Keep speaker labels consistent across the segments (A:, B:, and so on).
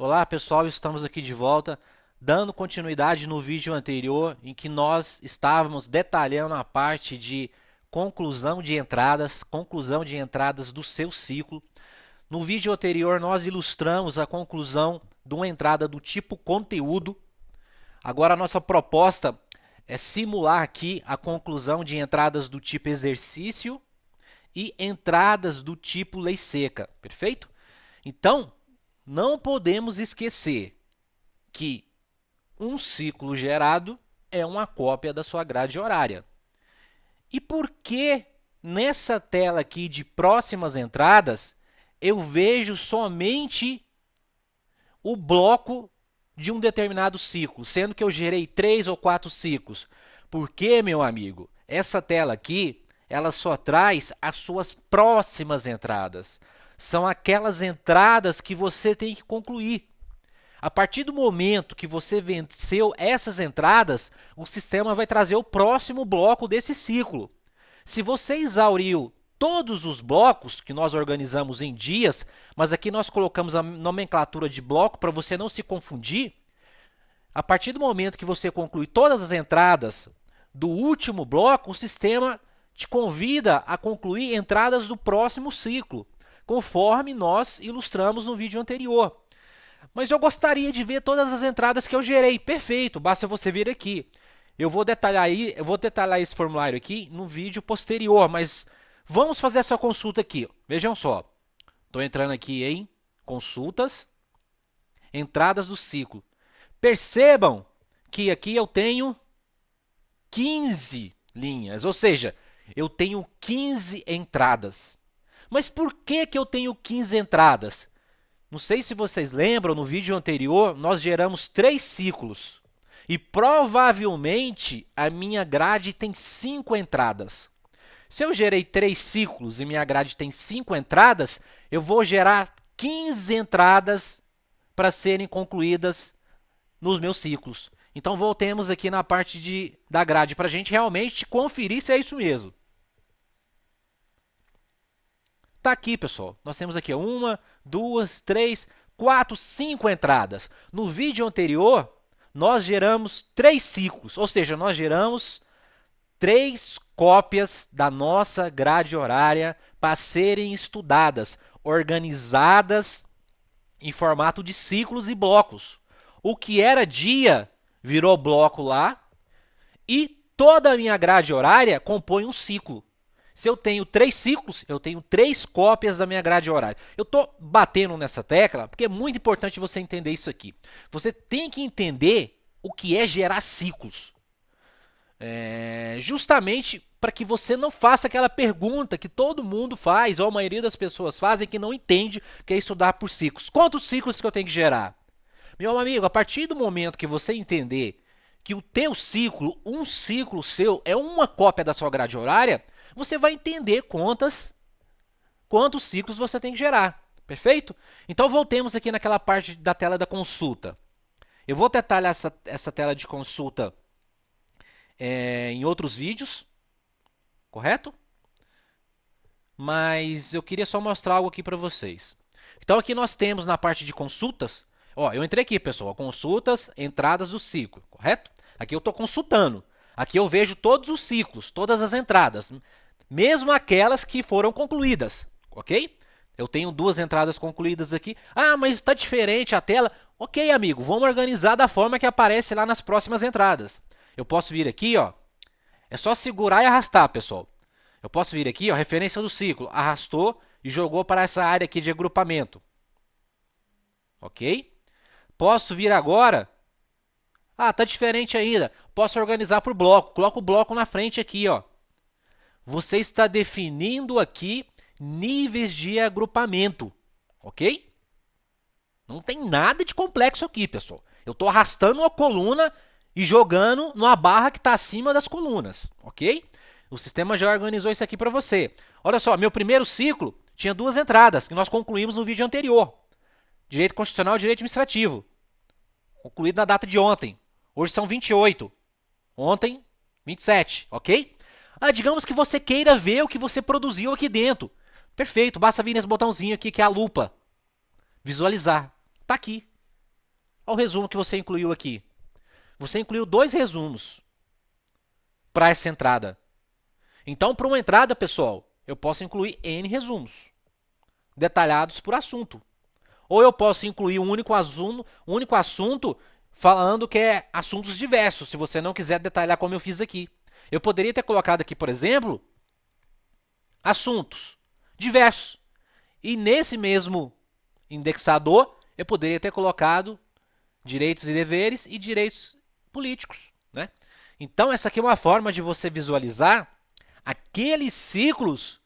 A: Olá pessoal, estamos aqui de volta, dando continuidade no vídeo anterior em que nós estávamos detalhando a parte de conclusão de entradas do seu ciclo. No vídeo anterior nós ilustramos a conclusão de uma entrada do tipo conteúdo. Agora a nossa proposta é simular aqui a conclusão de entradas do tipo exercício e entradas do tipo lei seca, perfeito? Então, não podemos esquecer que um ciclo gerado é uma cópia da sua grade horária. E por que nessa tela aqui de próximas entradas eu vejo somente o bloco de um determinado ciclo, sendo que eu gerei 3 ou 4 ciclos? Porque, meu amigo, essa tela aqui, ela só traz as suas próximas entradas. São aquelas entradas que você tem que concluir. A partir do momento que você venceu essas entradas, o sistema vai trazer o próximo bloco desse ciclo. Se você exauriu todos os blocos que nós organizamos em dias, mas aqui nós colocamos a nomenclatura de bloco para você não se confundir, a partir do momento que você conclui todas as entradas do último bloco, o sistema te convida a concluir entradas do próximo ciclo, conforme nós ilustramos no vídeo anterior. Mas eu gostaria de ver todas as entradas que eu gerei. Perfeito, basta você vir aqui. Eu vou detalhar esse formulário aqui no vídeo posterior, mas vamos fazer essa consulta aqui. Vejam só, estou entrando aqui em consultas, entradas do ciclo. Percebam que aqui eu tenho 15 linhas, ou seja, eu tenho 15 entradas. Mas por que eu tenho 15 entradas? Não sei se vocês lembram, no vídeo anterior nós geramos 3 ciclos. E provavelmente a minha grade tem 5 entradas. Se eu gerei 3 ciclos e minha grade tem 5 entradas, eu vou gerar 15 entradas para serem concluídas nos meus ciclos. Então voltemos aqui na parte da grade para a gente realmente conferir se é isso mesmo. Tá aqui, pessoal. Nós temos aqui 1, 2, 3, 4, 5 entradas. No vídeo anterior, nós geramos 3 ciclos, ou seja, nós geramos 3 cópias da nossa grade horária para serem estudadas, organizadas em formato de ciclos e blocos. O que era dia virou bloco lá e toda a minha grade horária compõe um ciclo. Se eu tenho 3 ciclos, eu tenho 3 cópias da minha grade horária. Eu estou batendo nessa tecla porque é muito importante você entender isso aqui. Você tem que entender o que é gerar ciclos. Justamente para que você não faça aquela pergunta que todo mundo faz, ou a maioria das pessoas fazem, que não entende que é estudar por ciclos. Quantos ciclos que eu tenho que gerar? Meu amigo, a partir do momento que você entender que o teu ciclo, um ciclo seu, é uma cópia da sua grade horária, você vai entender quantos ciclos você tem que gerar. Perfeito? Então voltemos aqui naquela parte da tela da consulta. Eu vou detalhar essa tela de consulta em outros vídeos, correto? Mas eu queria só mostrar algo aqui para vocês. Então aqui nós temos na parte de consultas, eu entrei aqui, pessoal, consultas, entradas do ciclo, correto? Aqui eu estou consultando. Aqui eu vejo todos os ciclos, todas as entradas, mesmo aquelas que foram concluídas, ok? Eu tenho 2 entradas concluídas aqui. Ah, mas está diferente a tela. Ok, amigo, vamos organizar da forma que aparece lá nas próximas entradas. Eu posso vir aqui, é só segurar e arrastar, pessoal. Eu posso vir aqui, referência do ciclo, arrastou e jogou para essa área aqui de agrupamento. Ok? Posso vir agora. Ah, está diferente ainda. Posso organizar por bloco. Coloco o bloco na frente aqui, Você está definindo aqui níveis de agrupamento, ok? Não tem nada de complexo aqui, pessoal. Eu estou arrastando uma coluna e jogando numa barra que está acima das colunas, ok? O sistema já organizou isso aqui para você. Olha só, meu primeiro ciclo tinha 2 entradas, que nós concluímos no vídeo anterior. Direito Constitucional e Direito Administrativo. Concluído na data de ontem. Hoje são 28. Ontem, 27, ok? Digamos que você queira ver o que você produziu aqui dentro. Perfeito, basta vir nesse botãozinho aqui que é a lupa. Visualizar. Está aqui. Olha o resumo que você incluiu aqui. Você incluiu 2 resumos para essa entrada. Então, para uma entrada, pessoal, eu posso incluir N resumos, detalhados por assunto. Ou eu posso incluir um único assunto falando que é assuntos diversos, se você não quiser detalhar como eu fiz aqui. Eu poderia ter colocado aqui, por exemplo, assuntos diversos. E nesse mesmo indexador, eu poderia ter colocado direitos e deveres e direitos políticos, né? Então, essa aqui é uma forma de você visualizar aqueles ciclos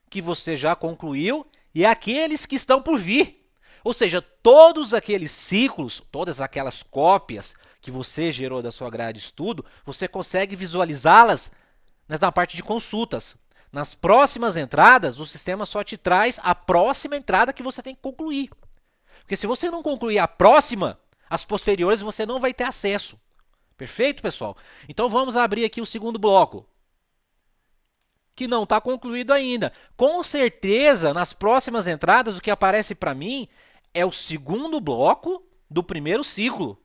A: que você já concluiu e aqueles que estão por vir. Ou seja, todos aqueles ciclos, todas aquelas cópias que você gerou da sua grade de estudo, você consegue visualizá-las na parte de consultas. Nas próximas entradas, o sistema só te traz a próxima entrada que você tem que concluir. Porque se você não concluir a próxima, as posteriores você não vai ter acesso. Perfeito, pessoal? Então vamos abrir aqui o segundo bloco, que não está concluído ainda. Com certeza, nas próximas entradas, o que aparece para mim é o segundo bloco do primeiro ciclo.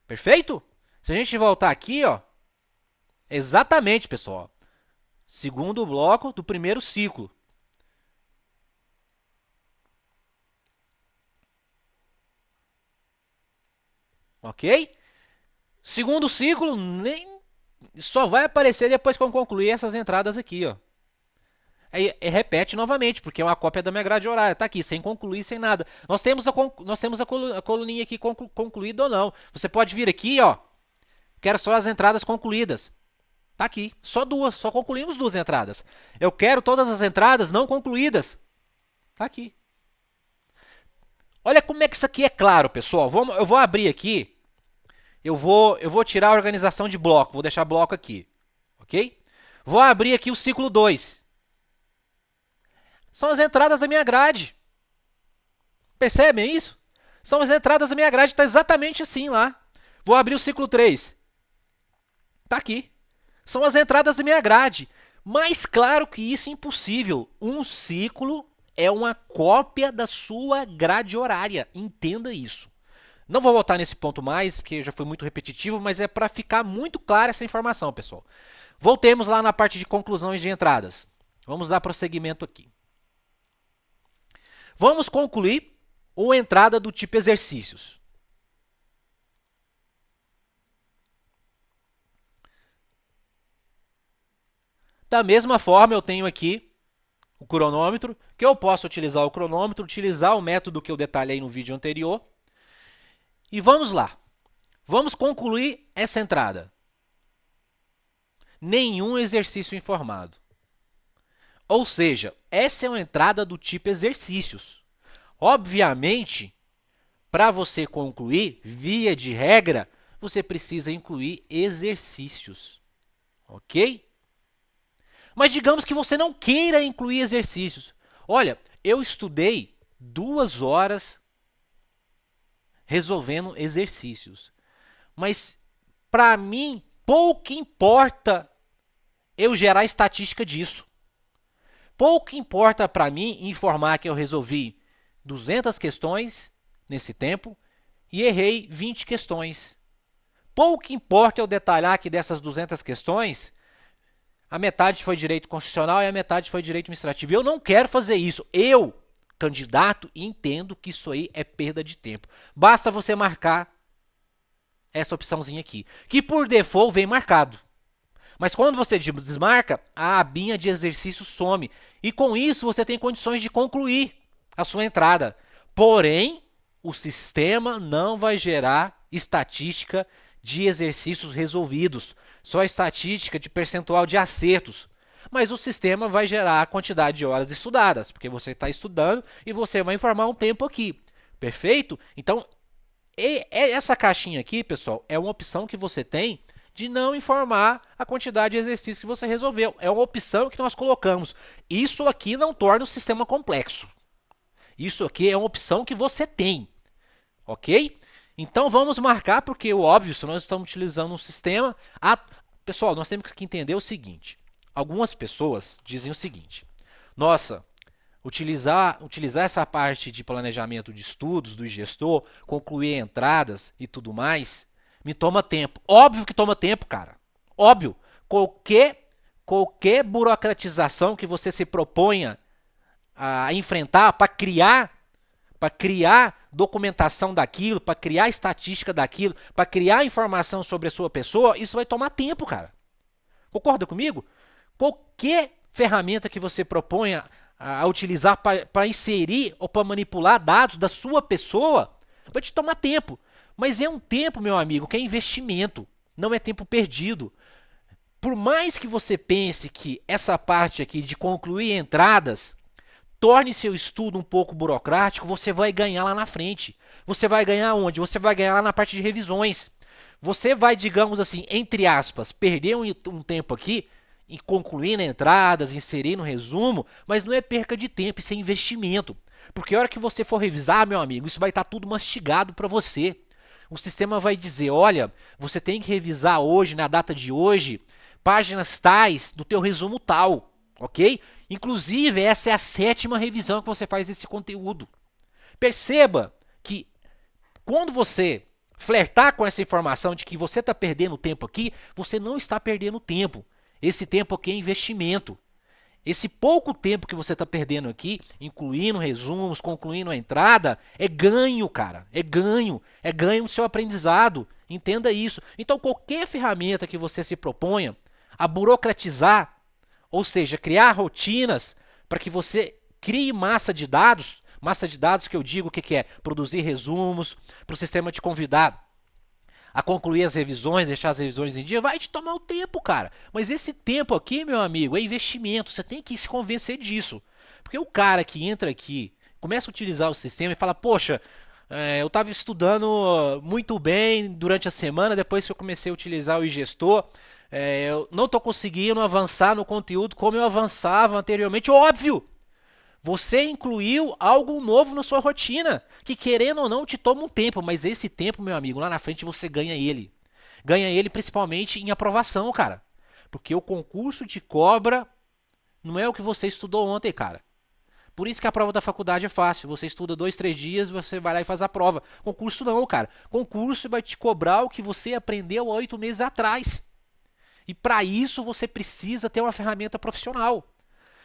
A: Perfeito? Se a gente voltar aqui, ó, exatamente, pessoal. Segundo bloco do primeiro ciclo. Ok? Segundo ciclo nem só vai aparecer depois que eu concluir essas entradas aqui, ó. Aí repete novamente, porque é uma cópia da minha grade horária. Está aqui, sem concluir, sem nada. Nós temos a coluninha aqui concluída ou não. Você pode vir aqui, ó. Quero só as entradas concluídas. Está aqui, só 2, só concluímos 2 entradas. Eu quero todas as entradas não concluídas. Está aqui. Olha como é que isso aqui é claro, pessoal. Eu vou abrir aqui. Eu vou tirar a organização de bloco. Vou deixar bloco aqui. Ok? Vou abrir aqui o ciclo 2. São as entradas da minha grade. Percebem isso? São as entradas da minha grade. Está exatamente assim lá. Vou abrir o ciclo 3. Está aqui. São as entradas da minha grade. Mais claro que isso, impossível. Um ciclo é uma cópia da sua grade horária. Entenda isso. Não vou voltar nesse ponto mais, porque já foi muito repetitivo, mas é para ficar muito clara essa informação, pessoal. Voltemos lá na parte de conclusões de entradas. Vamos dar prosseguimento aqui. Vamos concluir uma entrada do tipo exercícios. Da mesma forma, eu tenho aqui o cronômetro, que eu posso utilizar o cronômetro, utilizar o método que eu detalhei no vídeo anterior. E vamos lá. Vamos concluir essa entrada. Nenhum exercício informado. Ou seja, essa é uma entrada do tipo exercícios. Obviamente, para você concluir, via de regra, você precisa incluir exercícios. Ok? Mas digamos que você não queira incluir exercícios. Olha, eu estudei 2 horas resolvendo exercícios. Mas, para mim, pouco importa eu gerar estatística disso. Pouco importa para mim informar que eu resolvi 200 questões nesse tempo e errei 20 questões. Pouco importa eu detalhar que dessas 200 questões, a metade foi direito constitucional e a metade foi direito administrativo. Eu não quero fazer isso. Eu, candidato, entendo que isso aí é perda de tempo. Basta você marcar essa opçãozinha aqui, que por default vem marcado. Mas quando você desmarca, a abinha de exercício some. E com isso você tem condições de concluir a sua entrada. Porém, o sistema não vai gerar estatística de exercícios resolvidos. Só estatística de percentual de acertos. Mas o sistema vai gerar a quantidade de horas estudadas. Porque você está estudando e você vai informar um tempo aqui. Perfeito? Então, essa caixinha aqui, pessoal, é uma opção que você tem de não informar a quantidade de exercícios que você resolveu. É uma opção que nós colocamos. Isso aqui não torna o sistema complexo. Isso aqui é uma opção que você tem. Ok? Então vamos marcar, porque o óbvio, se nós estamos utilizando um sistema... Pessoal, nós temos que entender o seguinte. Algumas pessoas dizem o seguinte. Nossa, utilizar essa parte de planejamento de estudos do gestor, concluir entradas e tudo mais, me toma tempo. Óbvio que toma tempo, cara. Óbvio. Qualquer burocratização que você se proponha a enfrentar para criar documentação daquilo, para criar estatística daquilo, para criar informação sobre a sua pessoa, isso vai tomar tempo, cara. Concorda comigo? Qualquer ferramenta que você proponha a utilizar para inserir ou para manipular dados da sua pessoa, vai te tomar tempo. Mas é um tempo, meu amigo, que é investimento, não é tempo perdido. Por mais que você pense que essa parte aqui de concluir entradas torne seu estudo um pouco burocrático, você vai ganhar lá na frente. Você vai ganhar onde? Você vai ganhar lá na parte de revisões. Você vai, digamos assim, entre aspas, perder um tempo aqui em concluindo entradas, inserindo resumo, mas não é perca de tempo, isso é investimento. Porque a hora que você for revisar, meu amigo, isso vai estar tudo mastigado para você. O sistema vai dizer, olha, você tem que revisar hoje, na data de hoje, páginas tais do teu resumo tal, ok? Inclusive, essa é a 7ª revisão que você faz desse conteúdo. Perceba que quando você flertar com essa informação de que você está perdendo tempo aqui, você não está perdendo tempo. Esse tempo aqui é investimento. Esse pouco tempo que você está perdendo aqui, incluindo resumos, concluindo a entrada, é ganho, cara. É ganho. É ganho no seu aprendizado. Entenda isso. Então, qualquer ferramenta que você se proponha a burocratizar, ou seja, criar rotinas para que você crie massa de dados que eu digo o que é produzir resumos, para o sistema te convidar a concluir as revisões, deixar as revisões em dia, vai te tomar o tempo, cara. Mas esse tempo aqui, meu amigo, é investimento. Você tem que se convencer disso. Porque o cara que entra aqui, começa a utilizar o sistema e fala, poxa, eu estava estudando muito bem durante a semana, depois que eu comecei a utilizar o iGestor, eu não estou conseguindo avançar no conteúdo como eu avançava anteriormente. Óbvio! Você incluiu algo novo na sua rotina, que querendo ou não te toma um tempo, mas esse tempo, meu amigo, lá na frente você ganha ele. Ganha ele principalmente em aprovação, cara. Porque o concurso te cobra, não é o que você estudou ontem, cara. Por isso que a prova da faculdade é fácil. Você estuda 2, 3 dias, você vai lá e faz a prova. Concurso não, cara. Concurso vai te cobrar o que você aprendeu há 8 meses atrás. E para isso você precisa ter uma ferramenta profissional.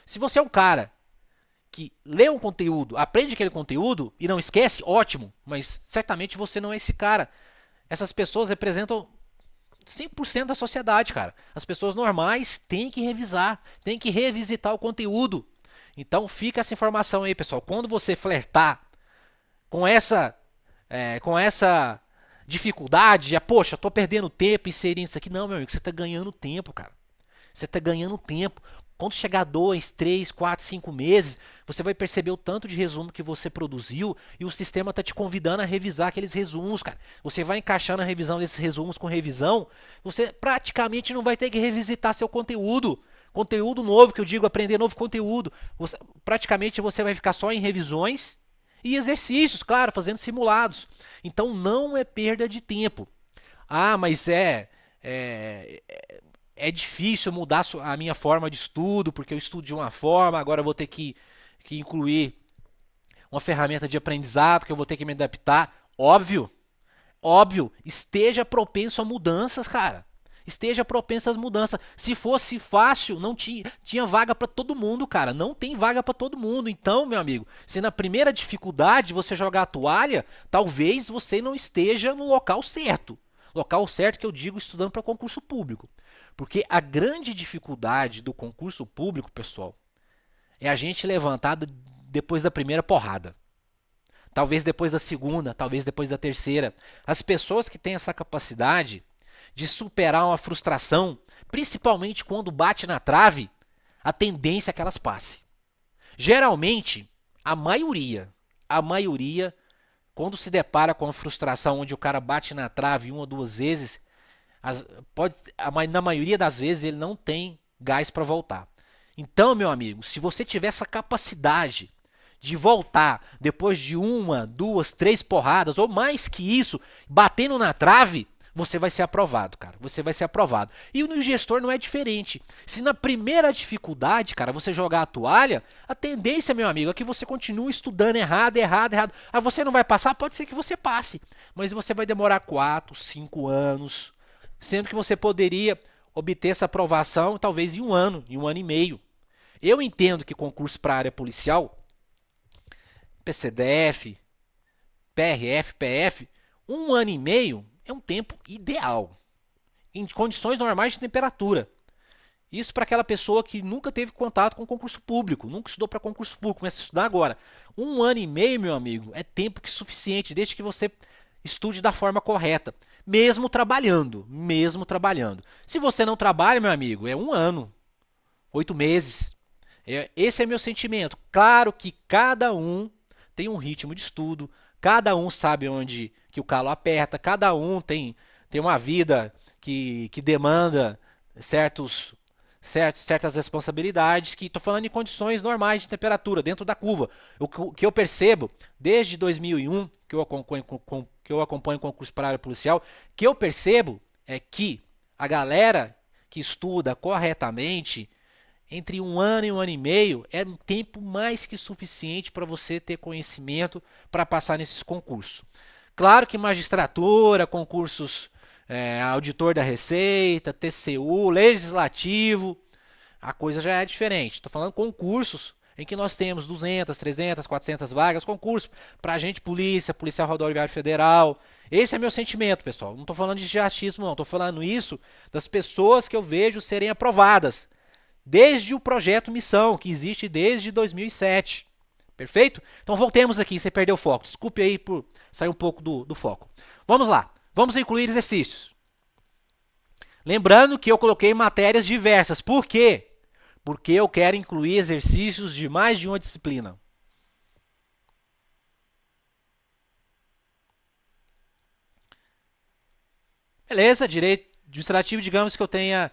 A: Se você é um cara que lê um conteúdo, aprende aquele conteúdo e não esquece, ótimo, mas certamente você não é esse cara. Essas pessoas representam 100% da sociedade, cara. As pessoas normais têm que revisar, têm que revisitar o conteúdo. Então fica essa informação aí, pessoal. Quando você flertar com essa dificuldade, poxa, estou perdendo tempo inserindo isso aqui. Não, meu amigo, você está ganhando tempo, cara. Você está ganhando tempo. Quando chegar 2, 3, 4, 5 meses, você vai perceber o tanto de resumo que você produziu e o sistema está te convidando a revisar aqueles resumos, cara. Você vai encaixando a revisão desses resumos com revisão, você praticamente não vai ter que revisitar seu conteúdo. Conteúdo novo, que eu digo, aprender novo conteúdo. Praticamente você vai ficar só em revisões e exercícios, claro, fazendo simulados. Então não é perda de tempo. Ah, mas é difícil mudar a minha forma de estudo, porque eu estudo de uma forma, agora eu vou ter que incluir uma ferramenta de aprendizado, que eu vou ter que me adaptar. Óbvio, esteja propenso a mudanças, cara. Esteja propenso às mudanças. Se fosse fácil, não tinha vaga para todo mundo, cara. Não tem vaga para todo mundo. Então, meu amigo, se na primeira dificuldade você jogar a toalha, talvez você não esteja no local certo. Local certo que eu digo estudando para concurso público. Porque a grande dificuldade do concurso público, pessoal, é a gente levantar depois da primeira porrada. Talvez depois da segunda, talvez depois da terceira. As pessoas que têm essa capacidade de superar uma frustração, principalmente quando bate na trave, a tendência é que elas passem. Geralmente, a maioria, quando se depara com a frustração onde o cara bate na trave 1 ou 2 vezes, na maioria das vezes ele não tem gás para voltar. Então, meu amigo, se você tiver essa capacidade de voltar depois de 1, 2, 3 porradas, ou mais que isso, batendo na trave, você vai ser aprovado, cara. Você vai ser aprovado. E no gestor não é diferente. Se na primeira dificuldade, cara, você jogar a toalha, a tendência, meu amigo, é que você continue estudando errado, errado, errado. Ah, você não vai passar? Pode ser que você passe. Mas você vai demorar 4, 5 anos. Sendo que você poderia obter essa aprovação talvez em um ano e meio. Eu entendo que concurso para a área policial, PCDF, PRF, PF, um ano e meio é um tempo ideal, em condições normais de temperatura. Isso para aquela pessoa que nunca teve contato com concurso público, nunca estudou para concurso público, começa a estudar agora. Um ano e meio, meu amigo, é tempo que suficiente, desde que você estude da forma correta, mesmo trabalhando, mesmo trabalhando. Se você não trabalha, meu amigo, é um ano, 8 meses. Esse é meu sentimento. Claro que cada um tem um ritmo de estudo, cada um sabe onde que o calo aperta, cada um tem uma vida que demanda certas responsabilidades, que estou falando em condições normais de temperatura, dentro da curva. O que eu percebo, desde 2001, que eu acompanho o concurso para a área policial, que eu percebo é que a galera que estuda corretamente, entre um ano e um ano e meio, é um tempo mais que suficiente para você ter conhecimento para passar nesses concursos. Claro que magistratura, concursos auditor da Receita, TCU, legislativo, a coisa já é diferente. Estou falando concursos em que nós temos 200, 300, 400 vagas, concurso para agente de polícia, policial rodoviário federal. Esse é meu sentimento, pessoal. Não estou falando de achismo, não. Estou falando isso das pessoas que eu vejo serem aprovadas. Desde o projeto Missão, que existe desde 2007. Perfeito? Então voltemos aqui, você perdeu o foco. Desculpe aí por sair um pouco do foco. Vamos lá. Vamos incluir exercícios. Lembrando que eu coloquei matérias diversas. Por quê? Porque eu quero incluir exercícios de mais de uma disciplina. Beleza, direito administrativo, digamos que eu tenha...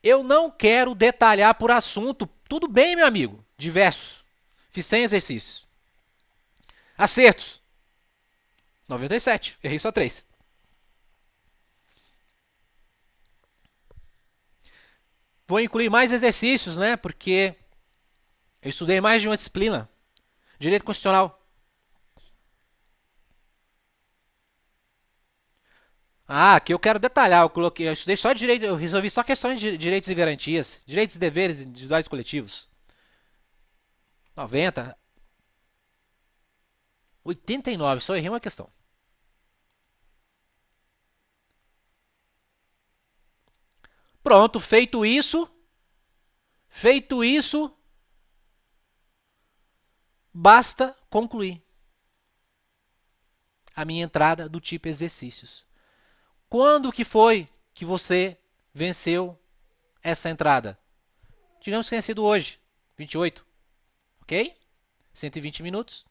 A: Eu não quero detalhar por assunto. Tudo bem, meu amigo. Diversos. Fiz 100 exercícios. Acertos. 97. Errei só 3. Vou incluir mais exercícios, né? Porque eu estudei mais de uma disciplina. Direito constitucional. Ah, aqui eu quero detalhar. Eu estudei só direito, eu resolvi só questões de direitos e garantias, direitos e deveres individuais e coletivos. 90. 89, só errei uma questão. Pronto, feito isso, basta concluir a minha entrada do tipo exercícios. Quando que foi que você venceu essa entrada? Digamos que tenha sido hoje, 28, ok? 120 minutos.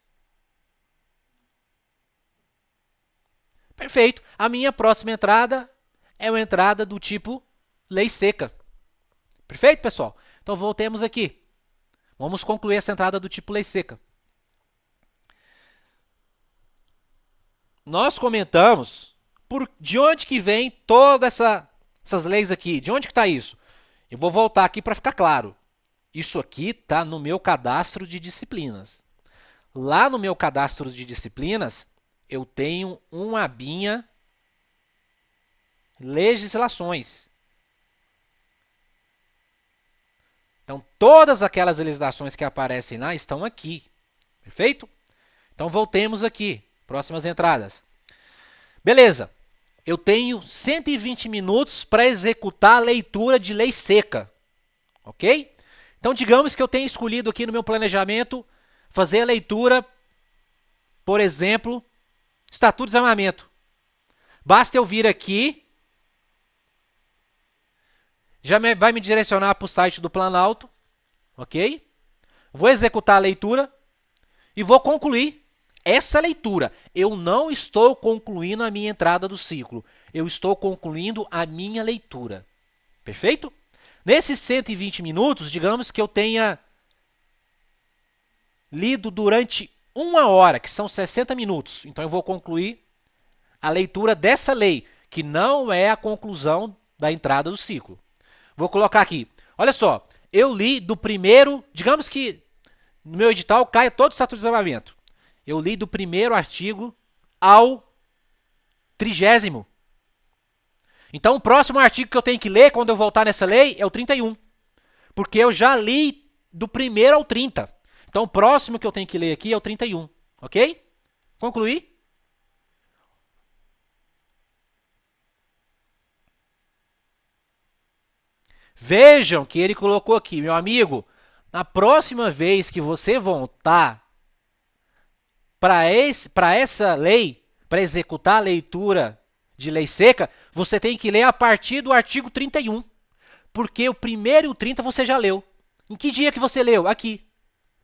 A: Perfeito. A minha próxima entrada é uma entrada do tipo lei seca. Perfeito, pessoal? Então voltemos aqui. Vamos concluir essa entrada do tipo lei seca. Nós comentamos de onde que vem todas essas leis aqui. De onde que está isso? Eu vou voltar aqui para ficar claro. Isso aqui está no meu cadastro de disciplinas. Lá no meu cadastro de disciplinas, eu tenho uma abinha legislações. Então, todas aquelas legislações que aparecem lá estão aqui. Perfeito? Então, voltemos aqui. Próximas entradas. Beleza. Eu tenho 120 minutos para executar a leitura de lei seca. Ok? Então, digamos que eu tenha escolhido aqui no meu planejamento fazer a leitura, por exemplo, Estatuto de Desarmamento. Basta eu vir aqui, vai me direcionar para o site do Planalto, ok? Vou executar a leitura e vou concluir essa leitura. Eu não estou concluindo a minha entrada do ciclo, eu estou concluindo a minha leitura. Perfeito? Nesses 120 minutos, digamos que eu tenha lido durante 1 hora, que são 60 minutos. Então, eu vou concluir a leitura dessa lei, que não é a conclusão da entrada do ciclo. Vou colocar aqui. Olha só, eu li do primeiro, digamos que no meu edital caia todo o Estatuto de Desarmamento. Eu li do primeiro artigo ao 30º. Então, o próximo artigo que eu tenho que ler quando eu voltar nessa lei é o 31. Porque eu já li do primeiro ao 30. Então, o próximo que eu tenho que ler aqui é o 31. Ok? Concluí? Vejam que ele colocou aqui, meu amigo, na próxima vez que você voltar para essa lei, para executar a leitura de lei seca, você tem que ler a partir do artigo 31. Porque o primeiro e o 30 você já leu. Em que dia que você leu? Aqui.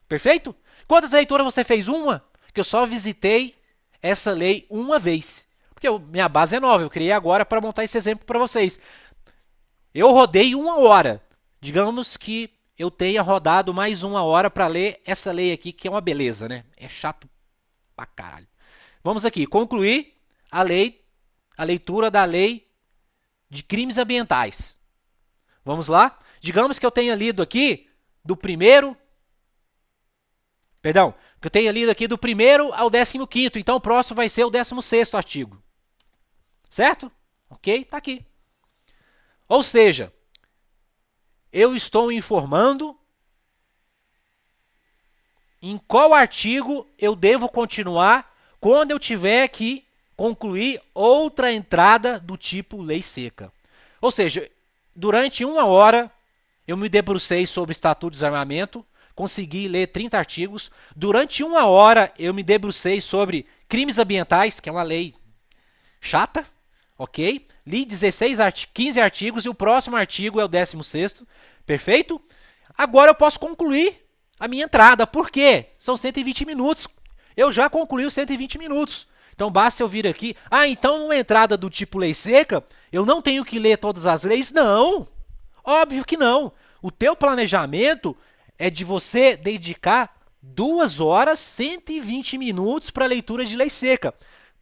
A: Perfeito? Quantas leituras você fez? Uma? Que eu só visitei essa lei uma vez. Porque minha base é nova, eu criei agora para montar esse exemplo para vocês. Eu rodei 1 hora. Digamos que eu tenha rodado mais 1 hora para ler essa lei aqui, que é uma beleza, né? É chato pra caralho. Vamos aqui, concluir a leitura da lei de crimes ambientais. Vamos lá? Digamos que eu tenha lido aqui do primeiro... Perdão, que eu tenha lido aqui do primeiro ao 15º. Então, o próximo vai ser o 16º artigo. Certo? Ok? Tá aqui. Ou seja, eu estou informando em qual artigo eu devo continuar quando eu tiver que concluir outra entrada do tipo lei seca. Ou seja, durante 1 hora eu me debrucei sobre o Estatuto de Desarmamento, consegui ler 30 artigos. Durante 1 hora eu me debrucei sobre crimes ambientais, que é uma lei chata, ok? Li 15 artigos e o próximo artigo é o 16º, perfeito? Agora eu posso concluir a minha entrada, por quê? São 120 minutos, eu já concluí os 120 minutos. Então basta eu vir aqui, então numa entrada do tipo lei seca, eu não tenho que ler todas as leis? Não, óbvio que não. O teu planejamento é de você dedicar 2 horas, 120 minutos para a leitura de lei seca.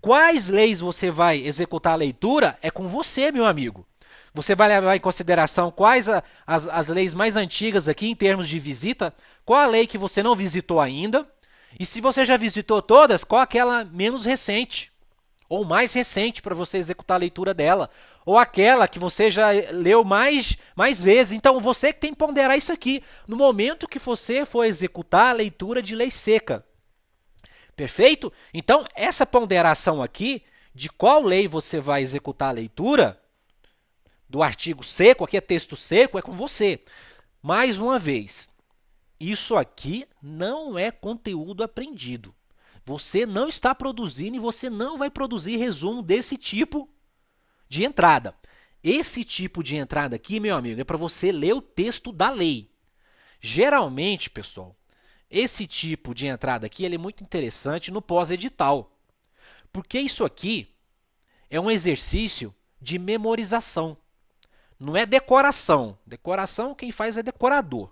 A: Quais leis você vai executar a leitura é com você, meu amigo. Você vai levar em consideração quais as leis mais antigas aqui em termos de visita, qual a lei que você não visitou ainda, e se você já visitou todas, qual aquela menos recente, ou mais recente para você executar a leitura dela, ou aquela que você já leu mais vezes. Então, você que tem que ponderar isso aqui no momento que você for executar a leitura de lei seca. Perfeito? Então, essa ponderação aqui, de qual lei você vai executar a leitura, do artigo seco, aqui é texto seco, é com você. Mais uma vez, isso aqui não é conteúdo aprendido. Você não está produzindo e você não vai produzir resumo desse tipo de entrada. Esse tipo de entrada aqui, meu amigo, é para você ler o texto da lei. Geralmente, pessoal, esse tipo de entrada aqui ele é muito interessante no pós-edital. Porque isso aqui é um exercício de memorização. Não é decoração. Decoração quem faz é decorador.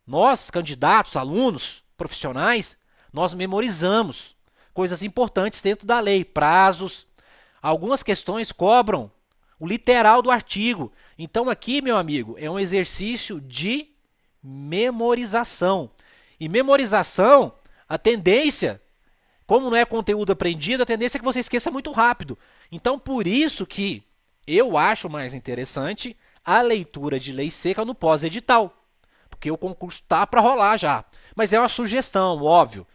A: Nós, candidatos, alunos, profissionais, nós memorizamos coisas importantes dentro da lei, prazos. Algumas questões cobram o literal do artigo. Então aqui, meu amigo, é um exercício de memorização. E memorização, a tendência, como não é conteúdo aprendido, a tendência é que você esqueça muito rápido. Então, por isso que eu acho mais interessante a leitura de lei seca no pós-edital. Porque o concurso está para rolar já. Mas é uma sugestão, óbvio.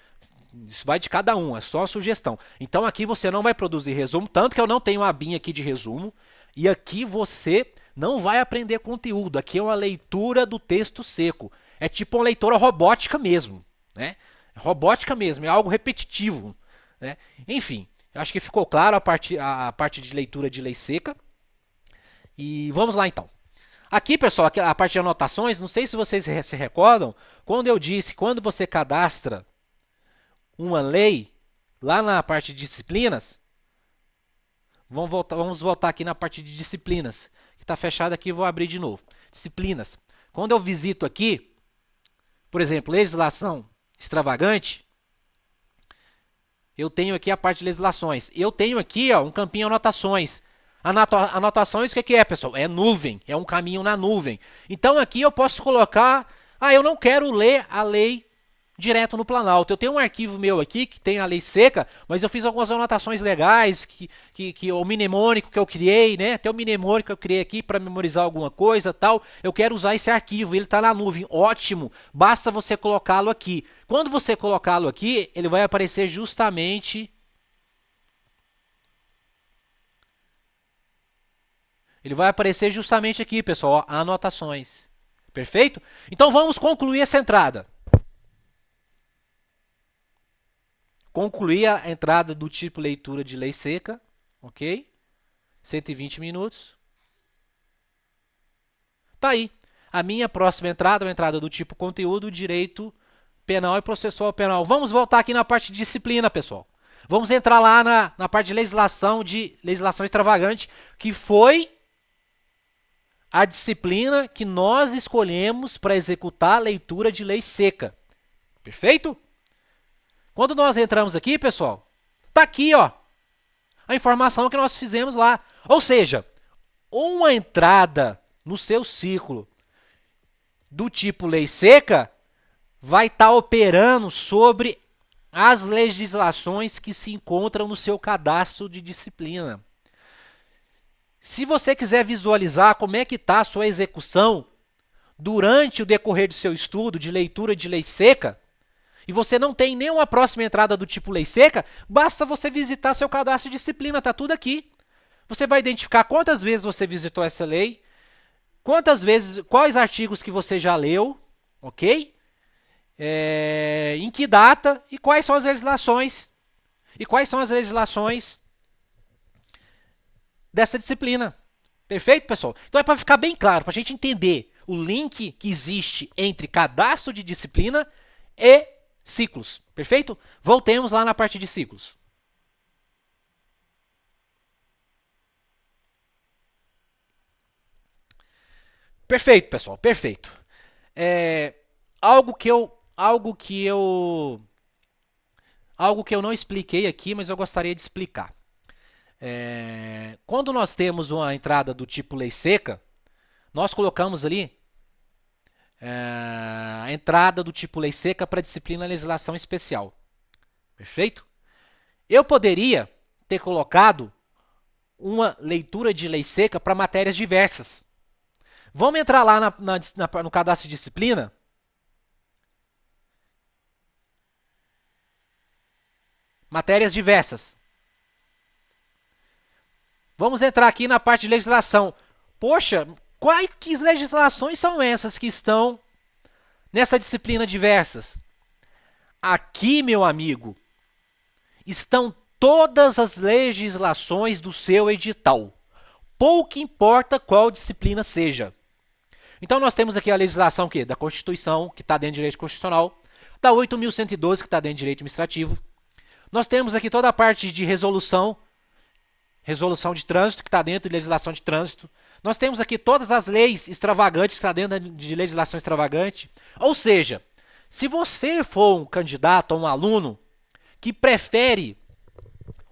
A: Isso vai de cada um, é só uma sugestão. Então aqui você não vai produzir resumo, tanto que eu não tenho uma abinha aqui de resumo. E aqui você não vai aprender conteúdo. Aqui é uma leitura do texto seco. É tipo uma leitura robótica mesmo, né? Robótica mesmo, é algo repetitivo, né? Enfim, acho que ficou claro a parte de leitura de lei seca. E vamos lá então. Aqui, pessoal, a parte de anotações, não sei se vocês se recordam, quando eu disse, quando você cadastra uma lei, lá na parte de disciplinas, vamos voltar aqui na parte de disciplinas, que está fechado aqui, vou abrir de novo. Disciplinas. Quando eu visito aqui, por exemplo, legislação extravagante, Eu tenho aqui a parte de legislações. Eu tenho aqui ó, um campinho anotações. Anotações, o que é, pessoal? É nuvem, é um caminho na nuvem. Então aqui eu posso colocar, eu não quero ler a lei direto no Planalto. Eu tenho um arquivo meu aqui que tem a lei seca, mas eu fiz algumas anotações legais, que o mnemônico que eu criei, né? Tem o mnemônico que eu criei aqui para memorizar alguma coisa, tal. Eu quero usar esse arquivo, ele está na nuvem. Ótimo, basta você colocá-lo aqui. Quando você colocá-lo aqui, ele vai aparecer justamente aqui, pessoal, ó, anotações. Perfeito? Então vamos concluir essa entrada. Concluir a entrada do tipo leitura de lei seca, ok? 120 minutos. Tá aí. A minha próxima entrada é a entrada do tipo conteúdo, direito penal e processual penal. Vamos voltar aqui na parte de disciplina, pessoal. Vamos entrar lá na parte de legislação extravagante, que foi a disciplina que nós escolhemos para executar a leitura de lei seca. Perfeito? Quando nós entramos aqui, pessoal, tá aqui, ó, a informação que nós fizemos lá. Ou seja, uma entrada no seu ciclo do tipo lei seca vai estar operando sobre as legislações que se encontram no seu cadastro de disciplina. Se você quiser visualizar como é que está a sua execução durante o decorrer do seu estudo de leitura de lei seca, e você não tem nenhuma próxima entrada do tipo lei seca, basta você visitar seu cadastro de disciplina, está tudo aqui. Você vai identificar quantas vezes você visitou essa lei, quais artigos que você já leu, ok? Em que data e quais são as legislações. E quais são as legislações dessa disciplina. Perfeito, pessoal? Então é para ficar bem claro, para a gente entender o link que existe entre cadastro de disciplina e ciclos. Perfeito? Voltemos lá na parte de ciclos. Perfeito, pessoal, perfeito. Algo que eu não expliquei aqui, mas eu gostaria de explicar. Quando nós temos uma entrada do tipo lei seca, nós colocamos ali a entrada do tipo lei seca para disciplina legislação especial. Perfeito? Eu poderia ter colocado uma leitura de lei seca para matérias diversas. Vamos entrar lá no cadastro de disciplina. Matérias diversas. Vamos entrar aqui na parte de legislação. Poxa, quais legislações são essas que estão nessa disciplina diversas? Aqui, meu amigo, estão todas as legislações do seu edital. Pouco importa qual disciplina seja. Então, nós temos aqui a legislação da Constituição, que está dentro de direito constitucional, da 8.112, que está dentro de direito administrativo. Nós temos aqui toda a parte de resolução de trânsito, que está dentro de legislação de trânsito. Nós temos aqui todas as leis extravagantes, que está dentro de legislação extravagante. Ou seja, se você for um candidato ou um aluno que prefere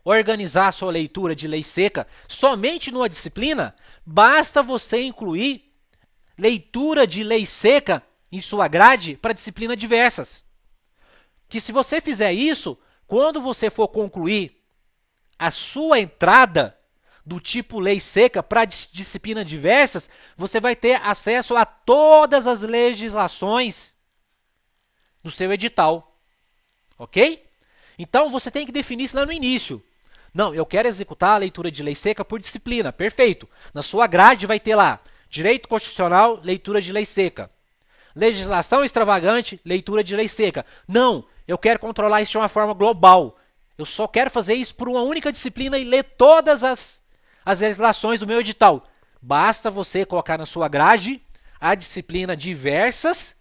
A: organizar a sua leitura de lei seca somente numa disciplina, basta você incluir leitura de lei seca em sua grade para disciplinas diversas. Que se você fizer isso, quando você for concluir a sua entrada do tipo lei seca para disciplinas diversas, você vai ter acesso a todas as legislações do seu edital. Ok? Então, você tem que definir isso lá no início. Não, eu quero executar a leitura de lei seca por disciplina. Perfeito. Na sua grade vai ter lá direito constitucional, leitura de lei seca. Legislação extravagante, leitura de lei seca. Não, eu quero controlar isso de uma forma global. Eu só quero fazer isso por uma única disciplina e ler todas as legislações do meu edital. Basta você colocar na sua grade a disciplina diversas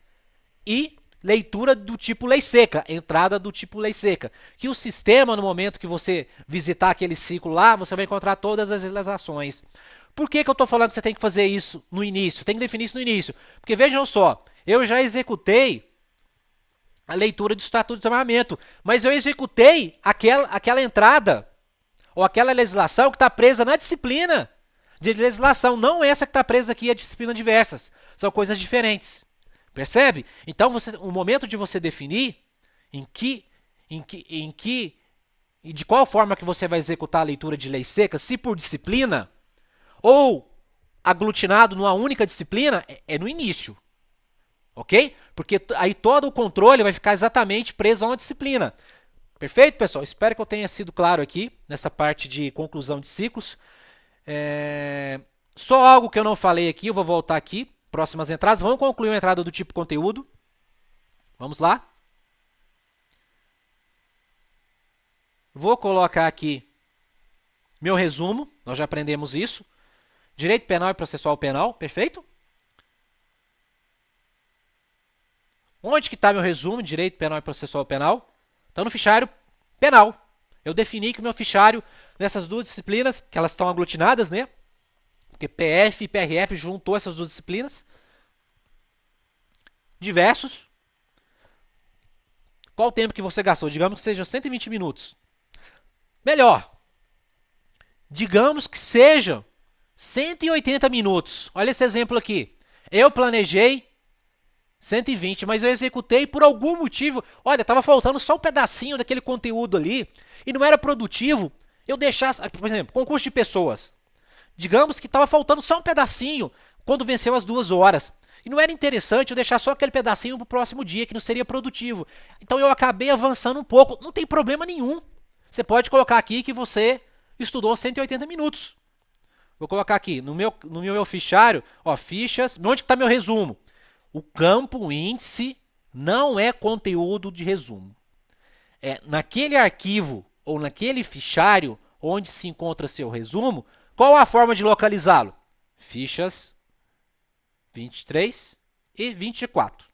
A: e leitura do tipo lei seca, entrada do tipo lei seca. Que o sistema, no momento que você visitar aquele ciclo lá, você vai encontrar todas as legislações. Por que eu estou falando que você tem que fazer isso no início? Tem que definir isso no início. Porque vejam só, eu já executei a leitura do estatuto de desarmamento, mas eu executei aquela entrada ou aquela legislação que está presa na disciplina de legislação, não essa que está presa aqui, a disciplina diversas. São coisas diferentes. Percebe? Então, o momento de você definir e de qual forma que você vai executar a leitura de lei seca, se por disciplina ou aglutinado numa única disciplina, é no início. Ok? Porque aí todo o controle vai ficar exatamente preso a uma disciplina. Perfeito, pessoal? Espero que eu tenha sido claro aqui nessa parte de conclusão de ciclos. Só algo que eu não falei aqui, eu vou voltar aqui. Próximas entradas. Vamos concluir uma entrada do tipo conteúdo. Vamos lá. Vou colocar aqui meu resumo. Nós já aprendemos isso. Direito penal e processual penal. Perfeito? Onde que está meu resumo de direito penal e processual penal? Está no fichário penal. Eu defini que o meu fichário, nessas duas disciplinas, que elas estão aglutinadas, né? Porque PF e PRF juntou essas duas disciplinas. Diversos. Qual o tempo que você gastou? Digamos que seja 120 minutos. Melhor. Digamos que seja 180 minutos. Olha esse exemplo aqui. Eu planejei 120, mas eu executei por algum motivo. Olha, estava faltando só um pedacinho daquele conteúdo ali e não era produtivo. Eu deixasse, por exemplo, concurso de pessoas. Digamos que estava faltando só um pedacinho quando venceu as 2 horas. E não era interessante eu deixar só aquele pedacinho para o próximo dia, que não seria produtivo. Então eu acabei avançando um pouco. Não tem problema nenhum. Você pode colocar aqui que você estudou 180 minutos. Vou colocar aqui no meu fichário, ó, fichas. Onde está meu resumo? O campo índice não é conteúdo de resumo. É naquele arquivo ou naquele fichário onde se encontra seu resumo. Qual a forma de localizá-lo? Fichas 23 e 24.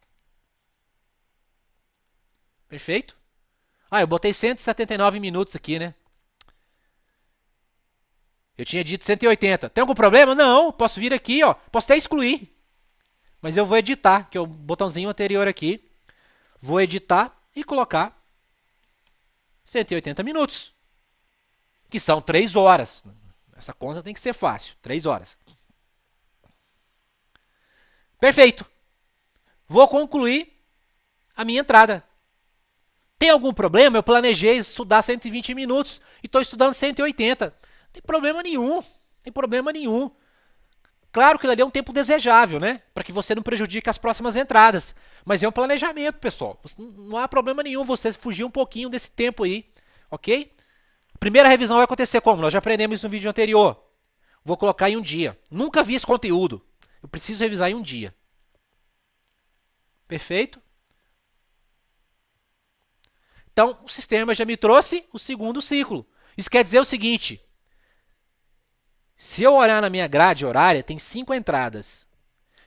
A: Perfeito? Ah, eu botei 179 minutos aqui, né? Eu tinha dito 180. Tem algum problema? Não, posso vir aqui, ó. Posso até excluir. Mas eu vou editar, que é o botãozinho anterior aqui. Vou editar e colocar 180 minutos. Que são 3 horas. Essa conta tem que ser fácil. 3 horas. Perfeito. Vou concluir a minha entrada. Tem algum problema? Eu planejei estudar 120 minutos e estou estudando 180. Não tem problema nenhum. Tem problema nenhum. Claro que ali é um tempo desejável, né? Para que você não prejudique as próximas entradas. Mas é um planejamento, pessoal. Não há problema nenhum você fugir um pouquinho desse tempo aí. Ok? Primeira revisão vai acontecer como? Nós já aprendemos isso no vídeo anterior. Vou colocar em um dia. Nunca vi esse conteúdo. Eu preciso revisar em um dia. Perfeito? Então, o sistema já me trouxe o segundo ciclo. Isso quer dizer o seguinte. Se eu olhar na minha grade horária, tem 5 entradas.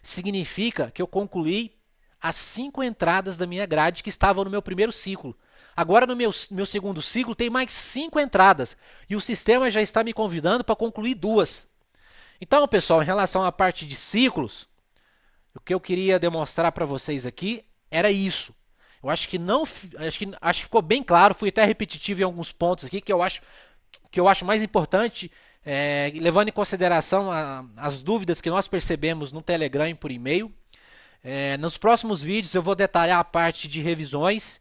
A: Significa que eu concluí as 5 entradas da minha grade que estavam no meu primeiro ciclo. Agora, no meu segundo ciclo, tem mais 5 entradas. E o sistema já está me convidando para concluir 2. Então, pessoal, em relação à parte de ciclos, o que eu queria demonstrar para vocês aqui era isso. Eu acho que ficou bem claro, fui até repetitivo em alguns pontos aqui, que eu acho mais importante, levando em consideração as dúvidas que nós percebemos no Telegram e por e-mail. Nos próximos vídeos eu vou detalhar a parte de revisões.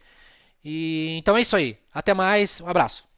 A: Então é isso aí. Até mais, um abraço.